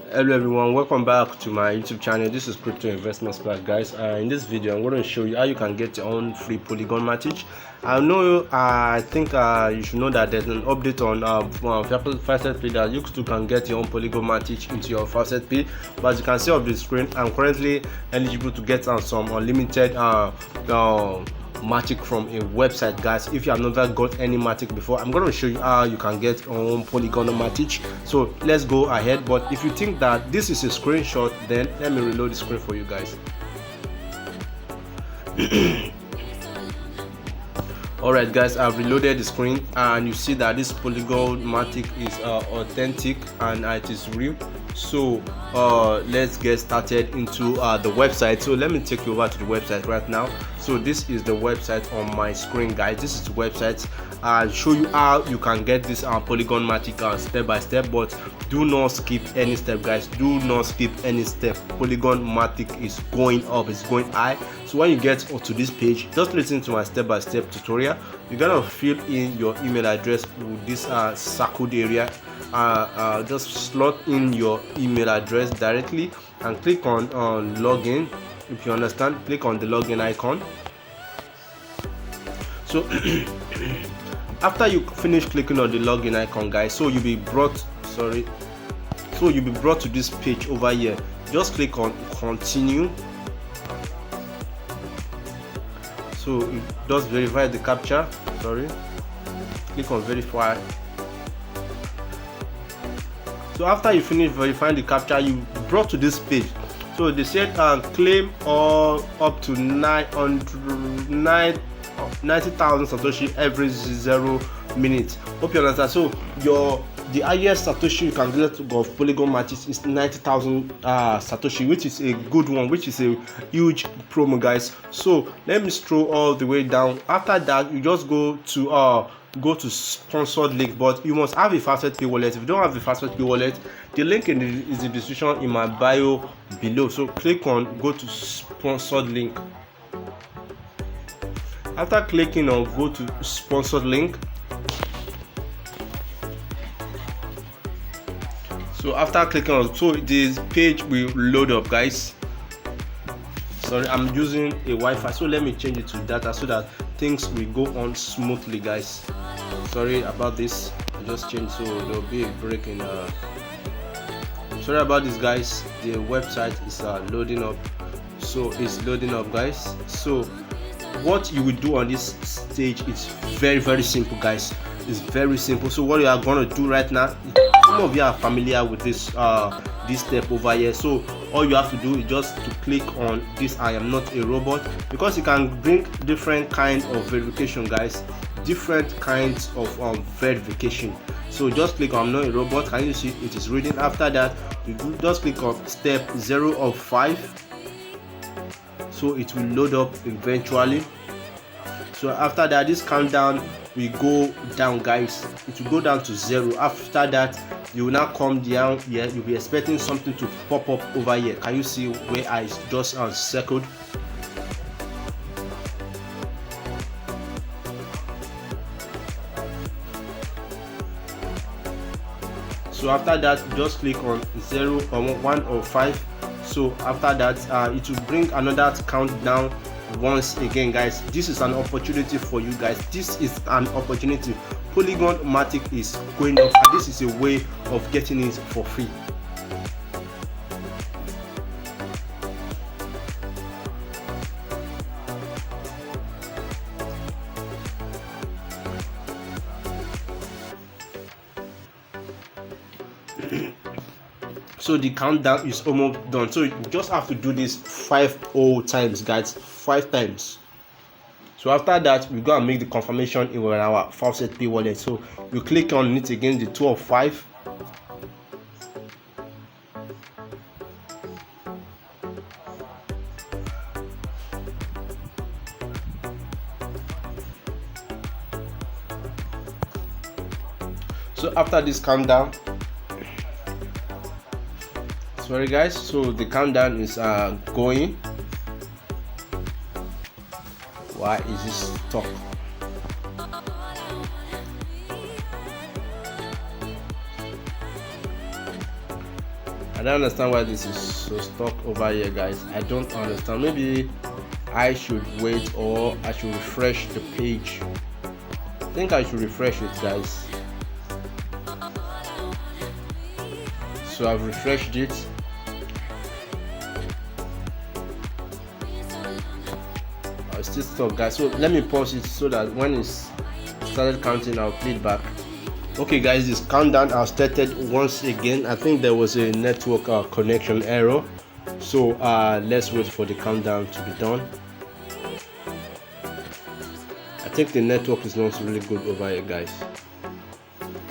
Hello everyone, welcome back to my YouTube channel. This is Crypto Investment Splash, guys. In this video I'm going to show you how you can get your own free Polygon Matic. I think you should know that there's an update on Faucet Pay that you too can get your own Polygon Matic into your Faucet Pay. But as you can see on the screen, I'm currently eligible to get some unlimited Matic from a website, guys. If you have never got any Matic before, I'm going to show you how you can get your own Polygon Matic. So let's go ahead. But if you think that this is a screenshot, then let me reload the screen for you guys. Alright guys, I've reloaded the screen and you see that this Polygon Matic is authentic and it is real. So let's get started into the website. So let me take you over to the website right now. So this is the website on my screen, guys. This is the website. I'll show you how you can get this Polygon Matic step by step, but do not skip any step, guys. Do not skip any step. Polygon Matic is going up, it's going high. So when you get to this page, just listen to my step by step tutorial. You're gonna fill in your email address with this circled area. Just slot in your email address directly and click on login. If you understand, click on the login icon. So after you finish clicking on the login icon, guys, so you'll be brought to this page over here. Just click on continue. So it does verify the captcha. Click on verify. So after you finish verifying the captcha, you brought to this page. So they said claim all up to 90,000 Satoshi every 0 minutes. Hope you understand. So the highest Satoshi you can get of Polygon Matic is 90,000 Satoshi, which is a good one, which is a huge promo, guys. So let me scroll all the way down. After that, you just go to sponsored link, but you must have a Faucet Pay wallet. If you don't have the Faucet Pay wallet, the link is the description in my bio below. So click on go to sponsored link. After clicking on go to sponsored link, so after clicking on, so this page will load up, guys. Sorry, I'm using a Wi-Fi, so let me change it to data so that things will go on smoothly, guys. Sorry about this, I just changed, so there'll be a break in sorry about this, guys. The website is loading up. So it's loading up, guys. So what you will do on this stage is very simple, guys. It's very simple. So what you are going to do right now, some of you are familiar with this step over here. So all you have to do is just to click on this I am not a robot, because you can bring different kinds of verification, guys. Different kinds of verification. So just click on I'm not a robot. Can you see it is reading? After that, you just click on step 0 of 5. So it will load up eventually. So after that, this countdown will go down, guys. It will go down to 0. After that, you will now come down here. You'll be expecting something to pop up over here. Can you see where I just circled? So after that, just click on 0 or 1 or 5. So after that, it will bring another countdown once again, guys. This is an opportunity for you guys. This is an opportunity. Polygon Matic is going up, and this is a way of getting it for free. So the countdown is almost done. So you just have to do this 5 times, guys. 5 times. So after that, we go and make the confirmation in our Faucet Pay wallet. So you click on it again, the 2 of 5. So after this countdown, sorry guys, so the countdown is going. Why is this stuck? I don't understand why this is so stuck over here, guys. I don't understand. Maybe I should wait, or I should refresh the page. I think I should refresh it, guys. So I've refreshed it. It's still stuck, guys. So let me pause it so that when it's started counting, I'll play it back. Okay, guys, this countdown has started once again. I think there was a network connection error, so let's wait for the countdown to be done. I think the network is not really good over here, guys.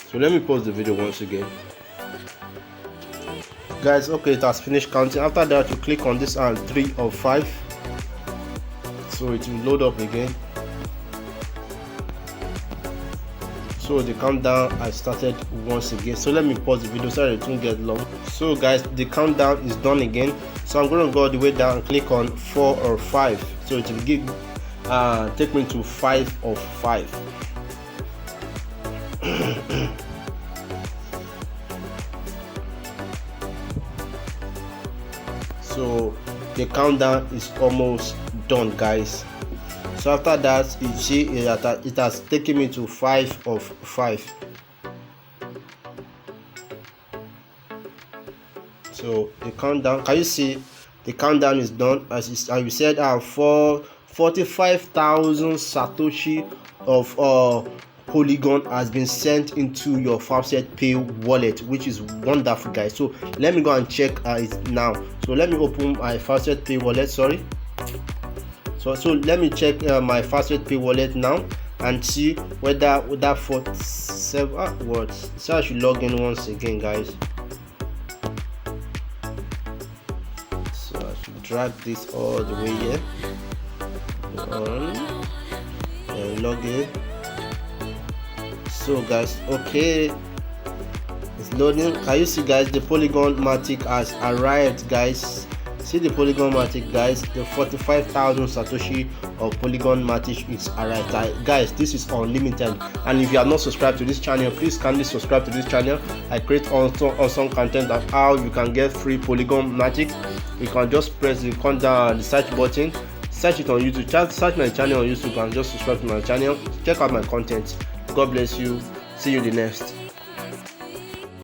So let me pause the video once again, guys. Okay, it has finished counting. After that, you click on this 3 or 5, so it will load up again. So the countdown has started once again. So let me pause the video so it won't get long. So guys, the countdown is done again. So I'm going to go all the way down and click on 4 or 5. So it will give take me to 5 of 5. So the countdown is almost done, guys. So after that, you see it has taken me to 5 of 5. So the countdown, can you see the countdown is done? As we said, for 45,000 Satoshi of Polygon has been sent into your Faucet Pay wallet, which is wonderful, guys. So let me go and check it now. So let me open my Faucet Pay wallet. Sorry. So let me check my Faucet Pay wallet now and see whether that 47 words. So I should log in once again, guys. So I should drag this all the way here and log in. So guys, okay, it's loading. Can you see, guys, the Polygon Matic has arrived, guys. See the Polygon Matic, guys. The 45,000 Satoshi of Polygon Matic is arrived, guys. This is unlimited, and if you are not subscribed to this channel, please kindly subscribe to this channel. I create awesome content of how you can get free Polygon Matic. You can just press the search button, search it on YouTube, search my channel on YouTube, and just subscribe to my channel. Check out my content. God bless you. See you the next.